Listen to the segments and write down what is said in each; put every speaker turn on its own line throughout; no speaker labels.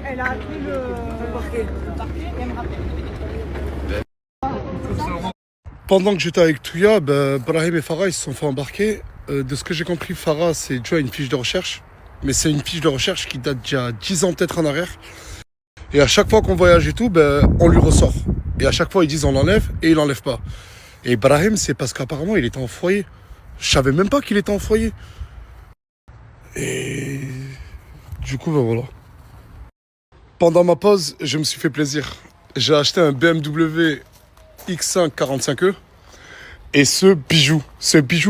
Elle a appelé le parquet et elle me rappelle.
Pendant que j'étais avec Touya, Brahim et Farah ils se sont fait embarquer. De ce que j'ai compris, Farah c'est déjà une fiche de recherche. Mais c'est une fiche de recherche qui date d'il y a 10 ans peut-être en arrière. Et à chaque fois qu'on voyage et tout, on lui ressort. Et à chaque fois ils disent on l'enlève et il l'enlève pas. Et Brahim c'est parce qu'apparemment il était en foyer. Je savais même pas qu'il était en foyer. Et du coup voilà. Pendant ma pause, je me suis fait plaisir. J'ai acheté un BMW X5 45e. Et ce bijou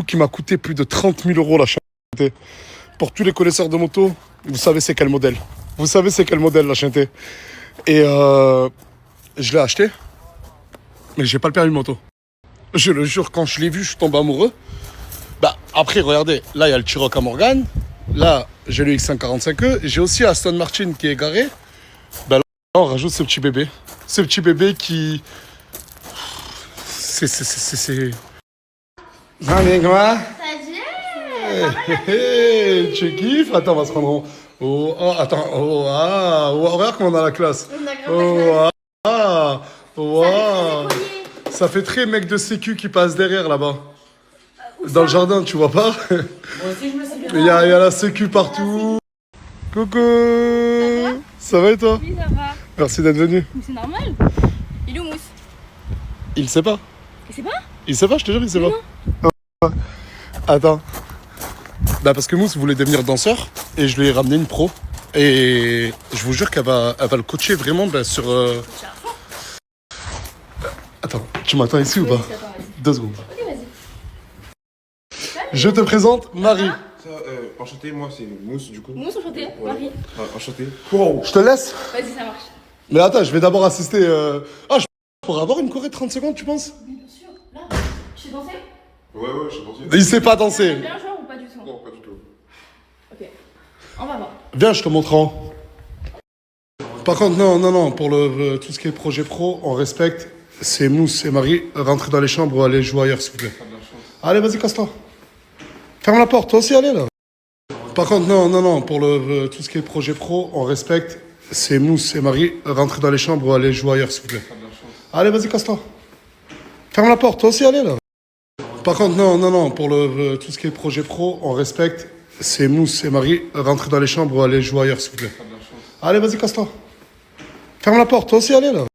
qui m'a coûté plus de 30 000 euros la Chanté. Pour tous les connaisseurs de moto, vous savez c'est quel modèle. Vous savez c'est quel modèle la Chanté. Et je l'ai acheté, mais j'ai pas le permis moto. Je le jure, quand je l'ai vu, je suis tombé amoureux. Après, regardez, là il y a le T-Roc à Morgan. Là, j'ai le X5 45e. J'ai aussi Aston Martin qui est garé. Là, on rajoute ce petit bébé. Ce petit bébé qui... C'est... Ça vient quoi? Tu kiffes? Attends, on va se prendre en... attends. Regarde comment on a la classe. Ça fait très mec de sécu qui passe derrière là-bas. Dans le jardin, tu vois pas?
Moi aussi, je me suis bien.
Il y a la sécu partout. Coucou. Ça va et toi?
Oui, ça va.
Merci d'être venu.
Mais c'est normal. Il est où Mousse?
Il sait pas.
Il sait pas?
Il sait pas, je te jure, il sait
Mais
pas. Attends. Parce que Mousse voulait devenir danseur et je lui ai ramené une pro. Et je vous jure qu'elle va le coacher vraiment sur... Attends, tu m'attends ici ou pas? 2 secondes.
Ok, vas-y.
Je te présente Marie.
Enchanté, moi c'est Mousse du coup.
Mousse, enchanté. Marie.
Enchanté.
Je te laisse.
Vas-y, ça marche.
Mais attends, je vais d'abord assister... je pourrais avoir une choré de 30 secondes, tu penses?
Oui, bien sûr. Là, tu sais danser?
Ouais, je suis dansé.
Il sait pas danser.
T'aimes bien jouer ou pas du tout?
Non, pas du tout.
Ok. On va voir.
Viens, je te montre en haut. Par contre, non, pour tout ce qui est projet pro, on respecte. C'est Mousse et Marie. Rentrez dans les chambres ou allez jouer ailleurs, s'il vous plaît. Allez, vas-y, casse-toi. Ferme la porte, toi aussi, allez, là. Par contre, non, pour tout ce qui est projet pro, on respecte. C'est Mousse et Marie. Rentrez dans les chambres ou allez jouer ailleurs, s'il vous plaît. Allez, vas-y, casse-toi. Ferme la porte, toi aussi, allez, là. Par contre, non, pour tout ce qui est projet pro, on respecte. C'est Mousse et Marie. Rentrez dans les chambres ou allez jouer ailleurs, s'il vous plaît. Allez, vas-y, casse-toi. Ferme la porte, toi aussi, allez, là.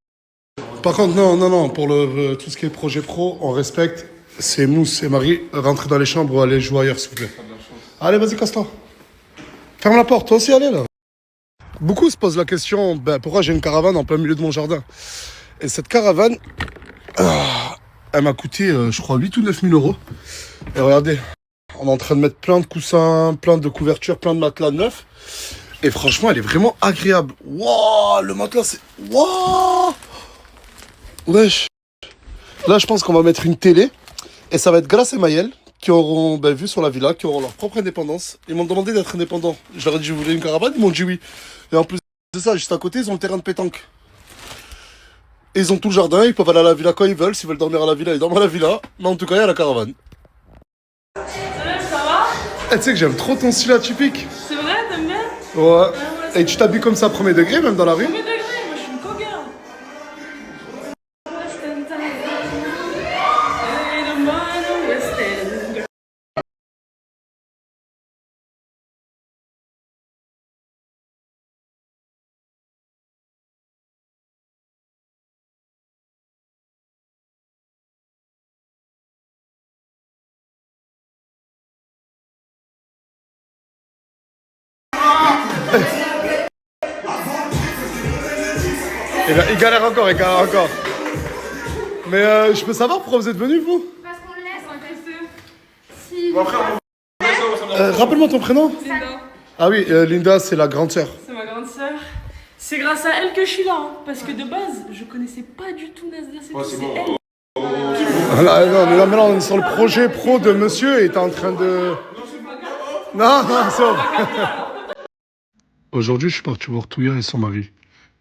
Par contre, non, pour tout ce qui est projet pro, on respecte. C'est Mousse et Marie. Rentrez dans les chambres ou allez jouer ailleurs, s'il vous plaît. Allez, vas-y, casse-toi. Ferme la porte, toi aussi, allez, là. Beaucoup se posent la question, pourquoi j'ai une caravane en plein milieu de mon jardin? Et cette caravane, elle m'a coûté, je crois, 8 ou 9 000 euros. Et regardez, on est en train de mettre plein de coussins, plein de couvertures, plein de matelas neufs. Et franchement, elle est vraiment agréable. Waouh, le matelas, c'est... Waouh. Wesh. Là, je pense qu'on va mettre une télé. Et ça va être Grace et Maël qui auront vu sur la villa, qui auront leur propre indépendance. Ils m'ont demandé d'être indépendants. Je leur ai dit, je voulais une caravane, ils m'ont dit oui. Et en plus de ça, juste à côté, ils ont le terrain de pétanque. Et ils ont tout le jardin, ils peuvent aller à la villa quand ils veulent. S'ils veulent dormir à la villa, ils dorment à la villa. Mais en tout cas, il y a la caravane.
Ça va?
Tu sais que j'aime trop ton style atypique.
C'est vrai, t'aimes bien?
Ouais. Et tu t'habilles comme ça premier degré, même dans la rue?
Premier degré, moi je suis une co-girl.
Il galère encore. Mais je peux savoir pourquoi vous êtes venus, vous?
Parce qu'on le laisse en fait. Si.
Rappelle-moi ton prénom.
Linda.
Ah oui, Linda, c'est la grande sœur.
C'est ma grande sœur. C'est grâce à elle que je suis là, hein, parce que de base, je connaissais pas du tout Nasdaq. C'est elle.
Non, mais là, on est sur le projet pro de monsieur et t'es en train de... Non, c'est bon. Aujourd'hui, je suis parti voir Touya et son mari.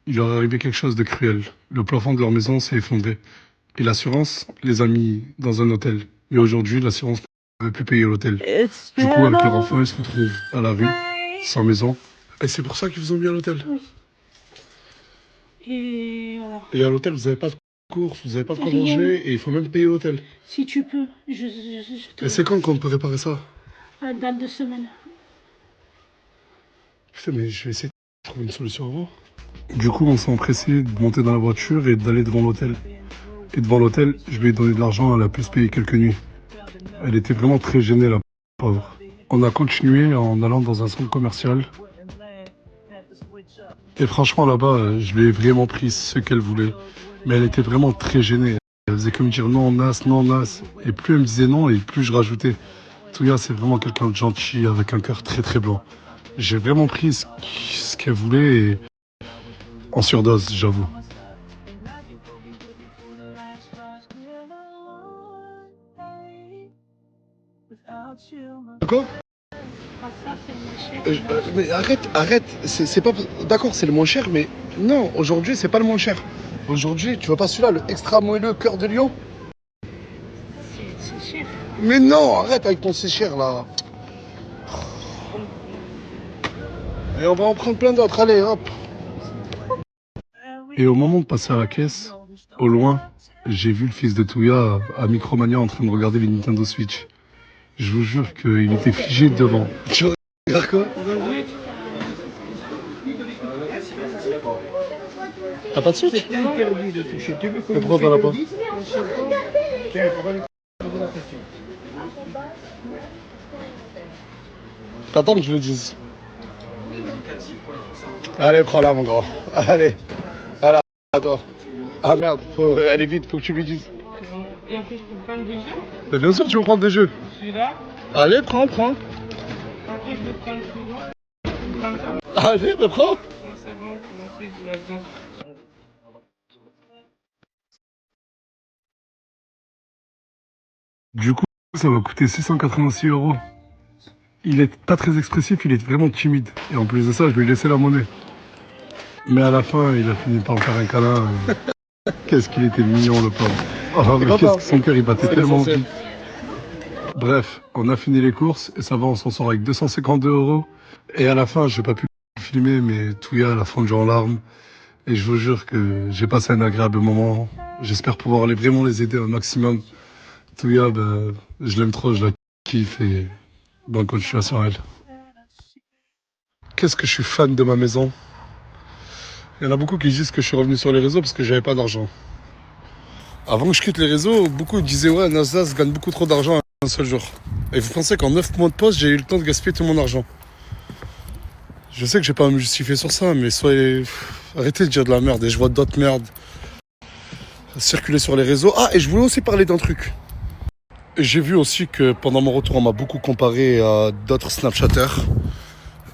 Il leur est arrivé quelque chose de cruel. Le plafond de leur maison s'est effondré. Et l'assurance les a mis dans un hôtel. Mais aujourd'hui, l'assurance n'avait plus payer l'hôtel. Du coup, avec leur enfant, ils se retrouvent à la rue, sans maison, Et c'est pour ça qu'ils vous ont mis à l'hôtel?
Oui. Et voilà.
Et à l'hôtel, vous n'avez pas de courses, vous n'avez pas de quoi
Rien.
manger et il faut même payer l'hôtel.
Si tu peux, je te...
Et c'est quand qu'on peut réparer ça?
Dans 2 semaines.
Putain, mais je vais essayer de trouver une solution avant. Du coup, on s'est empressé de monter dans la voiture et d'aller devant l'hôtel. Et devant l'hôtel, je lui ai donné de l'argent, elle a pu se payer quelques nuits. Elle était vraiment très gênée, la pauvre. On a continué en allant dans un centre commercial. Et franchement, là-bas, je lui ai vraiment pris ce qu'elle voulait. Mais elle était vraiment très gênée. Elle faisait comme dire non, Nas, non, Nas. Et plus elle me disait non, et plus je rajoutais. Touya, c'est vraiment quelqu'un de gentil, avec un cœur très très blanc. J'ai vraiment pris ce qu'elle voulait et en surdose, j'avoue. Quoi? Mais arrête, c'est pas... D'accord, c'est le moins cher, mais non, aujourd'hui, c'est pas le moins cher. Aujourd'hui, tu vois pas celui-là, le extra moelleux cœur de lion?
C'est cher.
Mais non, arrête avec ton c'est cher, là. Et on va en prendre plein d'autres, allez, hop. Et au moment de passer à la caisse, au loin, j'ai vu le fils de Touya à Micromania en train de regarder les Nintendo Switch. Je vous jure qu'il était figé devant. Tu regardes quoi? T'as pas de suite?
C'est interdit de toucher. Tu veux que
Pourquoi t'en as pas? T'attends que je le dise. Allez, prends-la, mon grand. Allez. Allez, à toi. Ah merde, allez vite, faut que tu lui dises.
Et après, je peux prendre des jeux.
Mais bien sûr, tu veux prendre des jeux.
Celui-là.
Allez, prends.
Après, je peux prendre celui-là.
Allez, mais prends.
Non, c'est bon, je vais là-dedans.
Du coup, ça va coûter 686 €. Il est pas très expressif, il est vraiment timide. Et en plus de ça, je lui ai laissé la monnaie. Mais à la fin, il a fini par me faire un câlin. Qu'est-ce qu'il était mignon, le pauvre. Oh, mais qu'est-ce que son cœur, il battait tellement vite. Bref, on a fini les courses et ça va, on s'en sort avec 252 €. Et à la fin, j'ai pas pu filmer, mais Touya, à la fin, j'ai en larmes. Et je vous jure que j'ai passé un agréable moment. J'espère pouvoir vraiment les aider un maximum. Touya, ben, je l'aime trop, je la kiffe et bonne continuation à elle. Qu'est-ce que je suis fan de ma maison. Il y en a beaucoup qui disent que je suis revenu sur les réseaux parce que j'avais pas d'argent. Avant que je quitte les réseaux, beaucoup disaient ouais, Nasdaq gagne beaucoup trop d'argent en un seul jour. Et vous pensez qu'en 9 mois de poste, j'ai eu le temps de gaspiller tout mon argent. Je sais que je vais pas me justifier sur ça, mais soyez... Arrêtez de dire de la merde et je vois d'autres merdes circuler sur les réseaux. Ah, et je voulais aussi parler d'un truc. J'ai vu aussi que pendant mon retour, on m'a beaucoup comparé à d'autres Snapchatters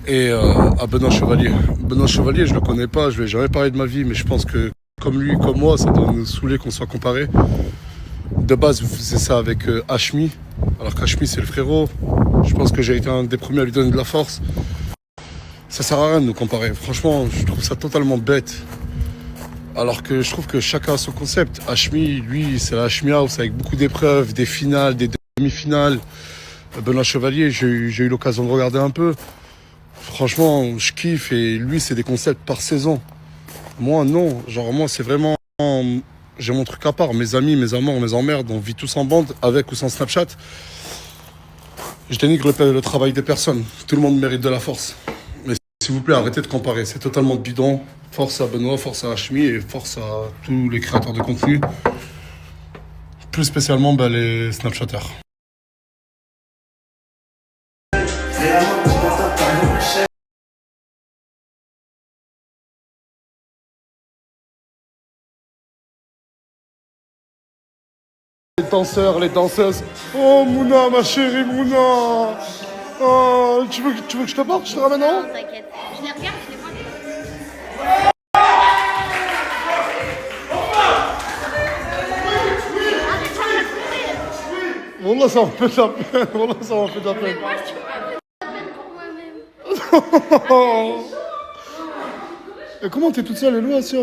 et à Benoît Chevalier. Benoît Chevalier, je le connais pas, je lui ai jamais parlé de ma vie, mais je pense que comme lui, comme moi, ça doit nous saouler qu'on soit comparé. De base, vous faisiez ça avec Hashmi, alors qu'Hashmi c'est le frérot. Je pense que j'ai été un des premiers à lui donner de la force. Ça sert à rien de nous comparer. Franchement, je trouve ça totalement bête. Alors que je trouve que chacun a son concept. Hashmi, lui, c'est la Hashmi House avec beaucoup d'épreuves, des finales, des demi-finales. Benoît Chevalier, j'ai eu l'occasion de regarder un peu. Franchement, je kiffe et lui, c'est des concepts par saison. Moi, non. Genre, moi, c'est vraiment... J'ai mon truc à part. Mes amis, mes amours, mes emmerdes, on vit tous en bande, avec ou sans Snapchat. Je dénigre le travail des personnes. Tout le monde mérite de la force. Mais s'il vous plaît, arrêtez de comparer. C'est totalement bidon. Force à Benoît, force à Hashmi et force à tous les créateurs de contenu. Plus spécialement les Snapchatters. Les danseurs, les danseuses. Oh Mouna, ma chérie Mouna. Oh, tu veux que je te porte, je te ramène en haut?
Non, t'inquiète. Je les regarde, je les vois.
Wallah, ça m'a fait de la peine. Wallah, ça m'a fait de la peine.
Moi, je me fais de la peine pour moi-même.
Et comment t'es toute seule, Elou, Assia?